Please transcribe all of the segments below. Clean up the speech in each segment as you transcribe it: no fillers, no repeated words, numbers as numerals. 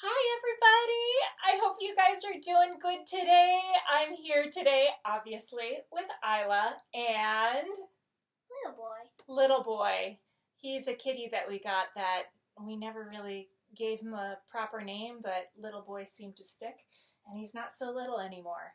Hi, everybody. I hope you guys are doing good today. I'm here today, obviously, with Isla and Little boy. Little Boy. He's a kitty that we got that we never really gave him a proper name, but Little Boy seemed to stick, and he's not so little anymore.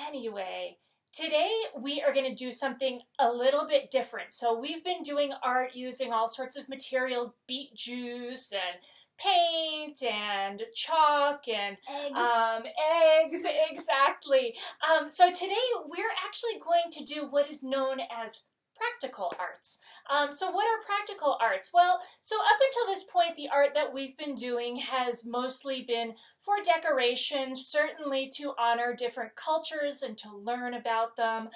Anyway, today we are going to do something a little bit different. So we've been doing art using all sorts of materials, beet juice and paint and chalk and eggs, exactly. So today we're actually going to do what is known as practical arts. So what are practical arts? Well, so up until this point, the art that we've been doing has mostly been for decoration, certainly to honor different cultures and to learn about them,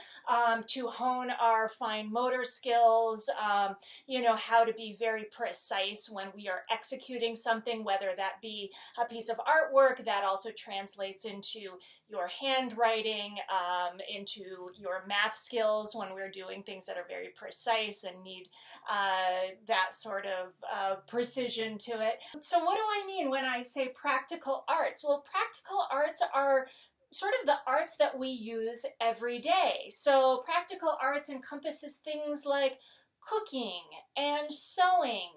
to hone our fine motor skills, how to be very precise when we are executing something, whether that be a piece of artwork that also translates into your handwriting, into your math skills when we're doing things that are very precise and need that sort of precision to it. So what do I mean when I say practical arts? Well, practical arts are sort of the arts that we use every day. So practical arts encompasses things like cooking and sewing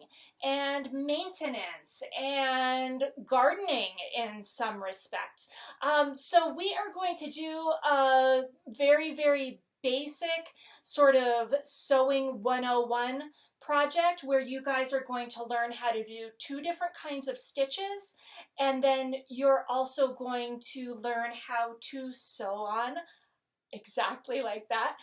and maintenance and gardening in some respects. So we are going to do a very, very basic sort of sewing 101 project where you guys are going to learn how to do two different kinds of stitches, and then you're also going to learn how to sew on exactly like that,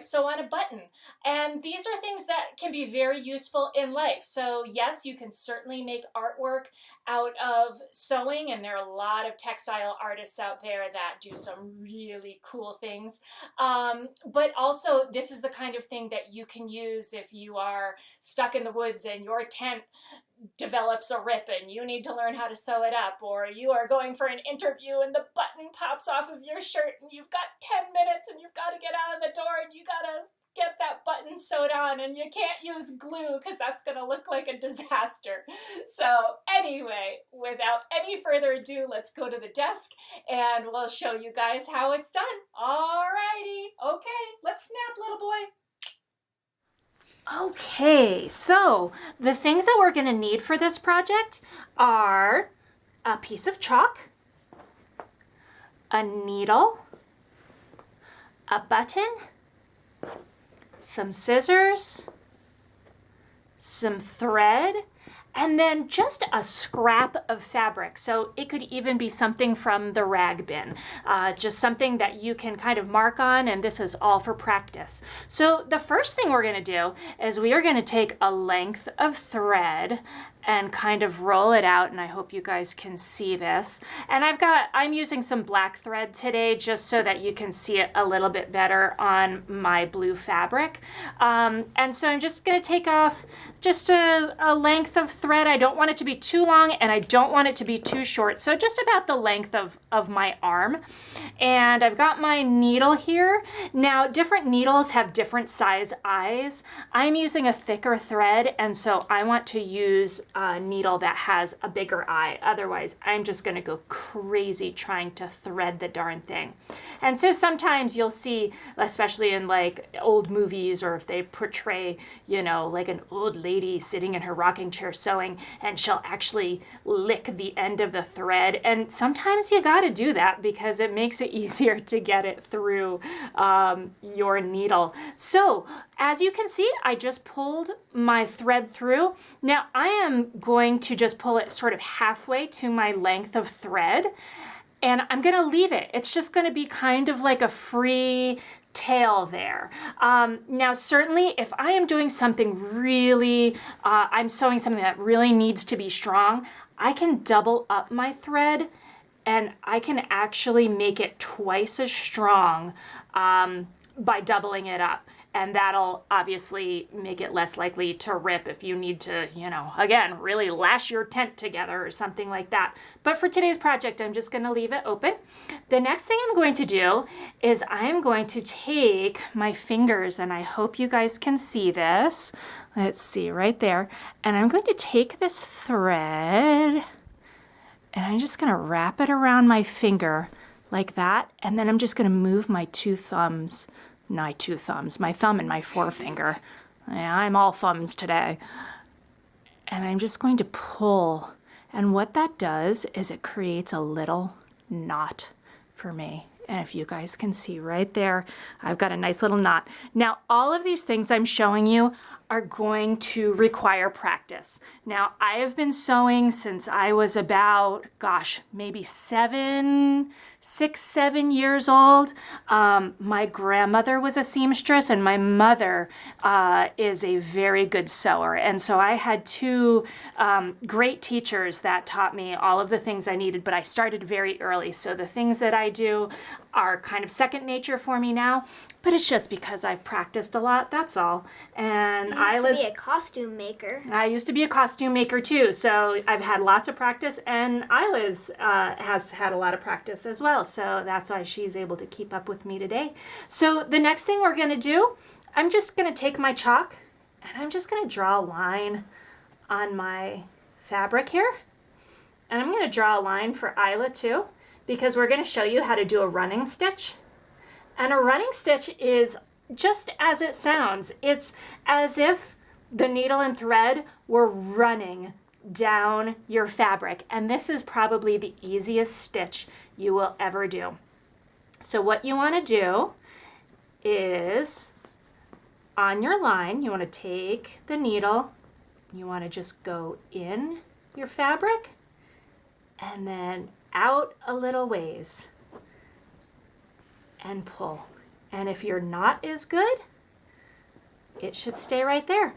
sew on a button. And these are things that can be very useful in life. So yes, you can certainly make artwork out of sewing, and there are a lot of textile artists out there that do some really cool things. But also, this is the kind of thing that you can use if you are stuck in the woods and your tent develops a rip and you need to learn how to sew it up, or you are going for an interview and the button pops off of your shirt and you've got 10 minutes and you've got to get out of the door and you got to get that button sewed on, and you can't use glue because that's going to look like a disaster. So anyway, without any further ado, let's go to the desk and we'll show you guys how it's done. Alrighty, okay, let's snap, little boy. Okay, so the things that we're going to need for this project are a piece of chalk, a needle, a button, some scissors, some thread, and then just a scrap of fabric. So it could even be something from the rag bin, just something that you can kind of mark on, and this is all for practice. So the first thing we're going to do is we are going to take a length of thread and kind of roll it out, and I hope you guys can see this. And I'm using some black thread today just so that you can see it a little bit better on my blue fabric. And so I'm just gonna take off just a length of thread. I don't want it to be too long and I don't want it to be too short. So just about the length of my arm. And I've got my needle here. Now, different needles have different size eyes. I'm using a thicker thread, and so I want to use a needle that has a bigger eye. Otherwise, I'm just going to go crazy trying to thread the darn thing. And so sometimes you'll see, especially in like old movies, or if they portray, like an old lady sitting in her rocking chair sewing, and she'll actually lick the end of the thread. And sometimes you got to do that because it makes it easier to get it through your needle. So as you can see, I just pulled my thread through. Now I am going to just pull it sort of halfway to my length of thread, and I'm going to leave it. It's just going to be kind of like a free tail there. Now, certainly if I am doing something really, I'm sewing something that really needs to be strong, I can double up my thread and I can actually make it twice as strong by doubling it up. And that'll obviously make it less likely to rip if you need to, again, really lash your tent together or something like that. But for today's project, I'm just going to leave it open. The next thing I'm going to do is I'm going to take my fingers, and I hope you guys can see this. Let's see right there. And I'm going to take this thread And I'm just gonna wrap it around my finger like that. And then I'm just gonna move my my thumb and my forefinger. Yeah, I'm all thumbs today. And I'm just going to pull. And what that does is it creates a little knot for me. And if you guys can see right there, I've got a nice little knot. Now, all of these things I'm showing you are going to require practice. Now, I have been sewing since I was about, gosh, maybe 6, 7 years old. My grandmother was a seamstress and my mother is a very good sewer. And so I had two great teachers that taught me all of the things I needed, but I started very early. So the things that I do are kind of second nature for me now, but it's just because I've practiced a lot, that's all. And You used to be a costume maker. I used to be a costume maker too, so I've had lots of practice, and Isla's has had a lot of practice as well, so that's why she's able to keep up with me today. So the next thing we're gonna do, I'm just gonna take my chalk and I'm just gonna draw a line on my fabric here. And I'm gonna draw a line for Isla too, because we're gonna show you how to do a running stitch. And a running stitch is just as it sounds. It's as if the needle and thread were running down your fabric. And this is probably the easiest stitch you will ever do. So what you want to do is on your line, you want to take the needle, you want to just go in your fabric and then out a little ways and pull. And if your knot is good, it should stay right there.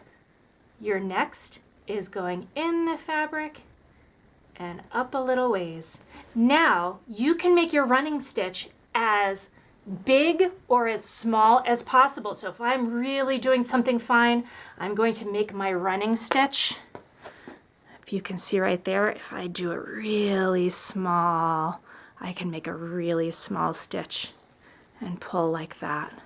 Your next is going in the fabric and up a little ways. Now you can make your running stitch as big or as small as possible. So if I'm really doing something fine, I'm going to make my running stitch. If you can see right there, if I do it really small, I can make a really small stitch and pull like that.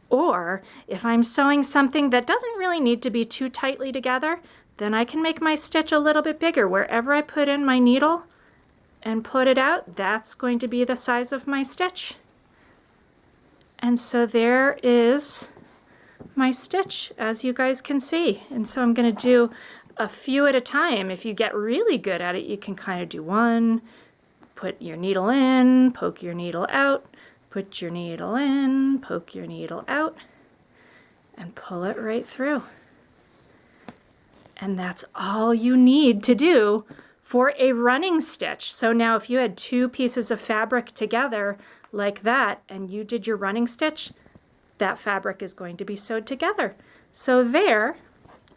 Or if I'm sewing something that doesn't really need to be too tightly together, then I can make my stitch a little bit bigger. Wherever I put in my needle and put it out, that's going to be the size of my stitch. And so there is my stitch, as you guys can see. And so I'm going to do a few at a time. If you get really good at it, you can kind of do one, put your needle in, poke your needle out, put your needle in, poke your needle out, and pull it right through. And that's all you need to do for a running stitch. So now if you had two pieces of fabric together like that and you did your running stitch, that fabric is going to be sewed together. So there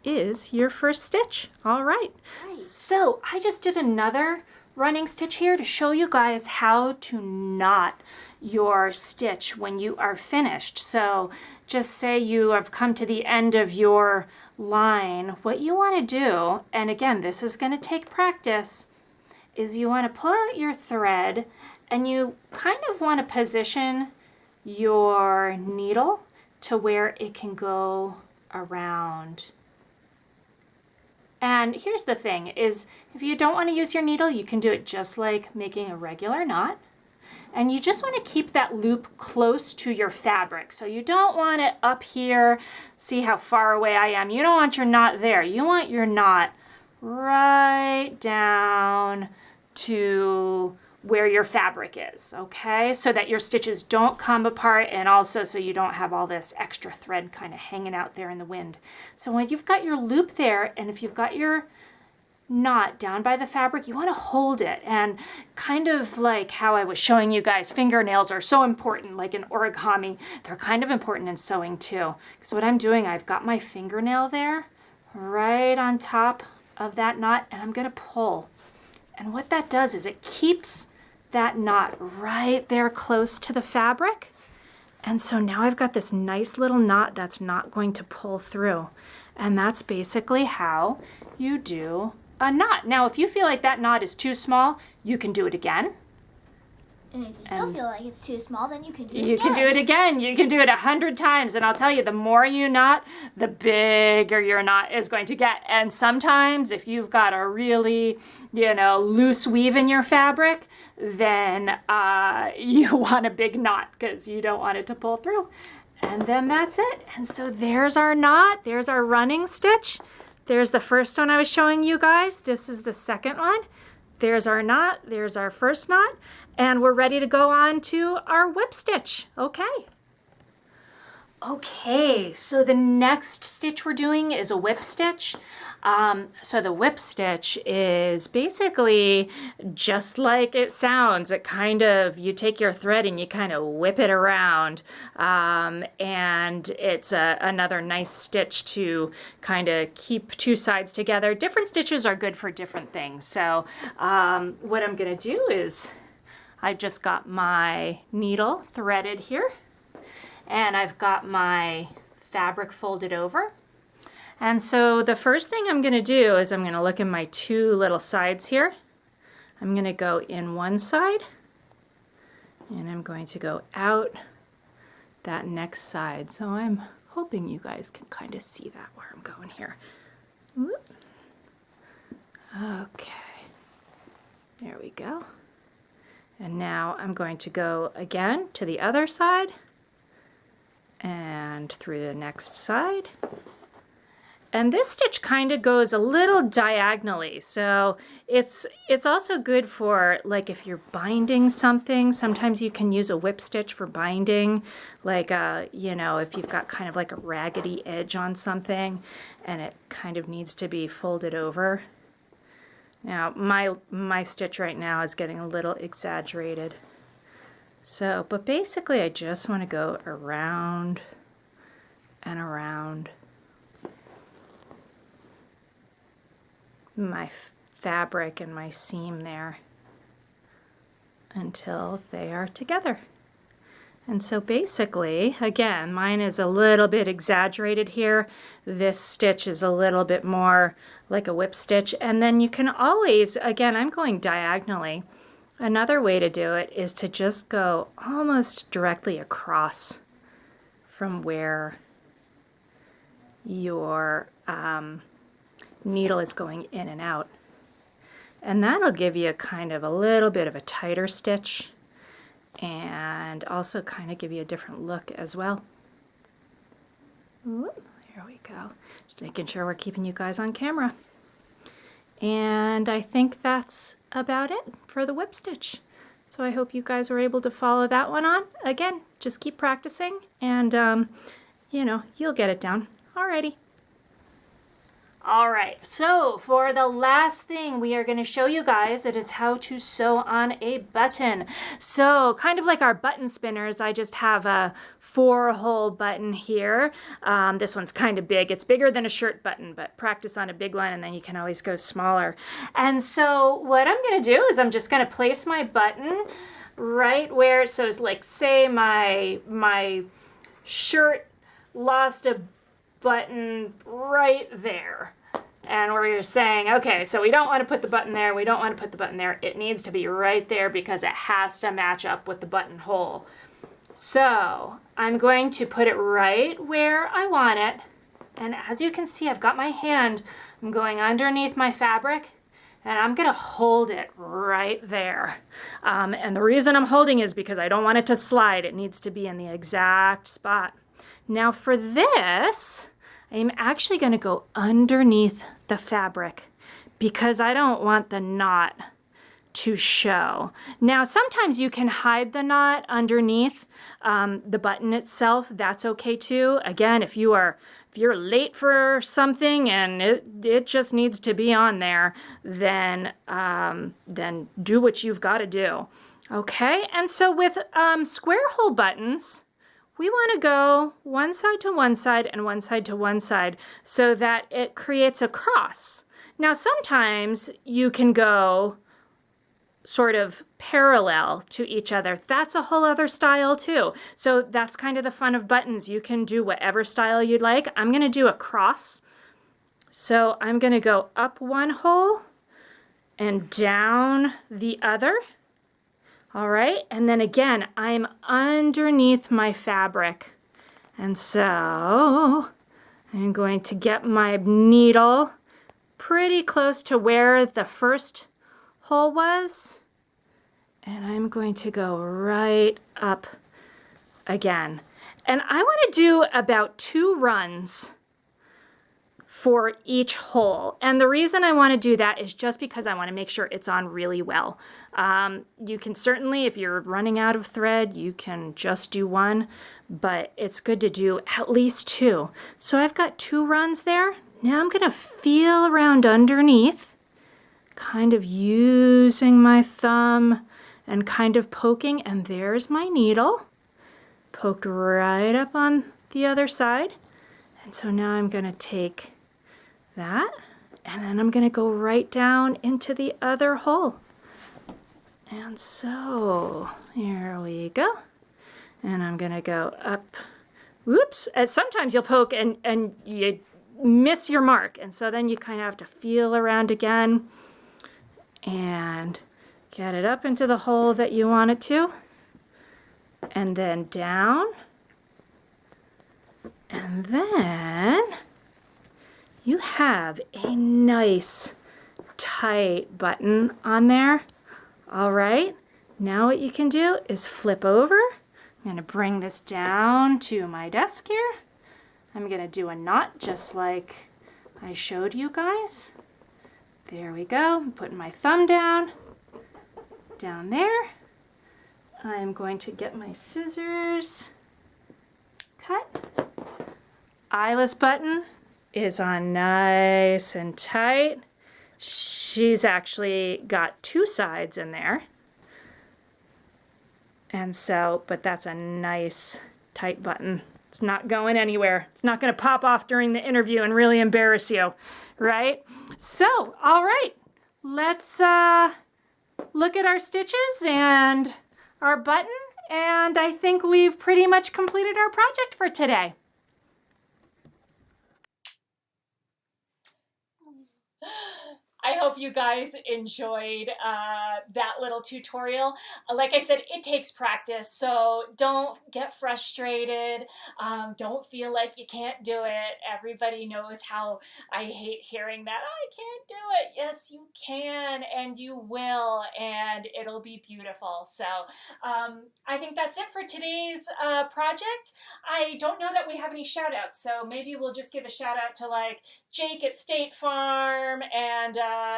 is your first stitch. All right. So I just did another running stitch here to show you guys how to knot your stitch when you are finished. So just say you have come to the end of your line. What you want to do, and again, this is going to take practice, is you want to pull out your thread and you kind of want to position your needle to where it can go around. And here's the thing is, if you don't want to use your needle, you can do it just like making a regular knot. And you just want to keep that loop close to your fabric. So you don't want it up here. See how far away I am. You don't want your knot there. You want your knot right down to where your fabric is, okay? So that your stitches don't come apart, and also so you don't have all this extra thread kind of hanging out there in the wind. So when you've got your loop there, and if you've got your knot down by the fabric, you want to hold it, and kind of like how I was showing you guys, fingernails are so important, like in origami. They're kind of important in sewing too. So what I'm doing, I've got my fingernail there right on top of that knot, and I'm going to pull. And what that does is it keeps that knot right there close to the fabric. And so now I've got this nice little knot that's not going to pull through. And that's basically how you do a knot. Now, if you feel like that knot is too small, you can do it again. And if you still feel like it's too small, then you can do it You can do it again. You can do it 100 times. And I'll tell you, the more you knot, the bigger your knot is going to get. And sometimes if you've got a really, loose weave in your fabric, then you want a big knot because you don't want it to pull through. And then that's it. And so there's our knot. There's our running stitch. There's the first one I was showing you guys. This is the second one. There's our knot. There's our first knot. And we're ready to go on to our whip stitch. Okay. Okay, so the next stitch we're doing is a whip stitch. So the whip stitch is basically just like it sounds. It kind of, you take your thread and you kind of whip it around. And it's another nice stitch to kind of keep two sides together. Different stitches are good for different things. So what I'm going to do is I've just got my needle threaded here. And I've got my fabric folded over. And so the first thing I'm going to do is I'm going to look in my two little sides here. I'm going to go in one side and I'm going to go out that next side. So I'm hoping you guys can kind of see that where I'm going here. Whoop. Okay, there we go. And now I'm going to go again to the other side and through the next side. And this stitch kind of goes a little diagonally, so it's also good for, like, if you're binding something. Sometimes you can use a whip stitch for binding, like if you've got kind of like a raggedy edge on something and it kind of needs to be folded over. Now my stitch right now is getting a little exaggerated. So, but basically I just want to go around and around my fabric and my seam there until they are together. And so basically, again, mine is a little bit exaggerated here. This stitch is a little bit more like a whip stitch. And then you can always, again, I'm going diagonally. Another way to do it is to just go almost directly across from where your needle is going in and out. And that'll give you kind of a little bit of a tighter stitch and also kind of give you a different look as well. Whoop, there we go. Just making sure we're keeping you guys on camera. And I think that's about it for the whip stitch. So I hope you guys were able to follow that one on. Again, just keep practicing and you'll get it down. Alrighty. All right, so for the last thing we are going to show you guys, it is how to sew on a button. So kind of like our button spinners, I just have a 4-hole button here. This one's kind of big. It's bigger than a shirt button, but practice on a big one and then you can always go smaller. And so what I'm going to do is I'm just going to place my button right where, so it's like, say my shirt lost a button right there. And where you're saying, okay, so we don't want to put the button there, we don't want to put the button there. It needs to be right there because it has to match up with the buttonhole. So I'm going to put it right where I want it. And as you can see, I've got my hand, I'm going underneath my fabric and I'm going to hold it right there. And the reason I'm holding is because I don't want it to slide. It needs to be in the exact spot. Now for this, I'm actually going to go underneath the fabric because I don't want the knot to show. Now sometimes you can hide the knot underneath the button itself. That's okay too. Again, if you're late for something and it just needs to be on there, then do what you've got to do. Okay, and so with square hole buttons, we want to go one side to one side and one side to one side so that it creates a cross. Now sometimes you can go sort of parallel to each other. That's a whole other style too. So that's kind of the fun of buttons. You can do whatever style you'd like. I'm going to do a cross. So I'm going to go up one hole and down the other. All right, and then again, I'm underneath my fabric. And so I'm going to get my needle pretty close to where the first hole was. And I'm going to go right up again. And I want to do about 2 runs for each hole. And the reason I want to do that is just because I want to make sure it's on really well. You can certainly, if you're running out of thread, you can just do 1, but it's good to do at least 2. So I've got 2 runs there. Now I'm going to feel around underneath, kind of using my thumb and kind of poking, and there's my needle, poked right up on the other side. And so now I'm going to take that, and then I'm going to go right down into the other hole. And so here we go. And I'm going to go up. Whoops. And sometimes you'll poke and you miss your mark. And so then you kind of have to feel around again and get it up into the hole that you want it to. And then down. And then you have a nice tight button on there. All right, now what you can do is flip over. I'm going to bring this down to my desk here. I'm going to do a knot just like I showed you guys. There we go. I'm putting my thumb down there. I'm going to get my scissors. Cut. Eyeless button is on nice and tight. She's actually got 2 sides in there. And so, but that's a nice tight button. It's not going anywhere. It's not going to pop off during the interview and really embarrass you, right? So, all right, let's look at our stitches and our button, and I think we've pretty much completed our project for today. I hope you guys enjoyed that little tutorial. Like I said, it takes practice, so don't get frustrated. Don't feel like you can't do it. Everybody knows how I hate hearing that, oh, I can't do it. Yes, you can, and you will, and it'll be beautiful. So I think that's it for today's project. I don't know that we have any shout outs, so maybe we'll just give a shout out to like Jake at State Farm and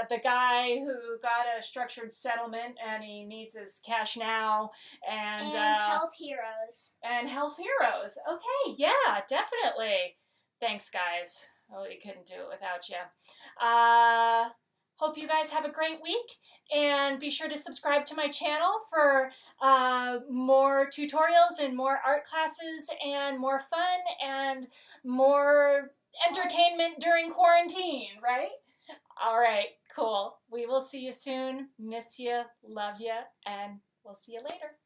the guy who got a structured settlement and he needs his cash now. And Health Heroes. And Health Heroes. Okay, yeah, definitely. Thanks, guys. Oh, we couldn't do it without you. Hope you guys have a great week. And be sure to subscribe to my channel for more tutorials and more art classes and more fun and more entertainment during quarantine, right? All right, cool. We will see you soon. Miss you, love you, and we'll see you later.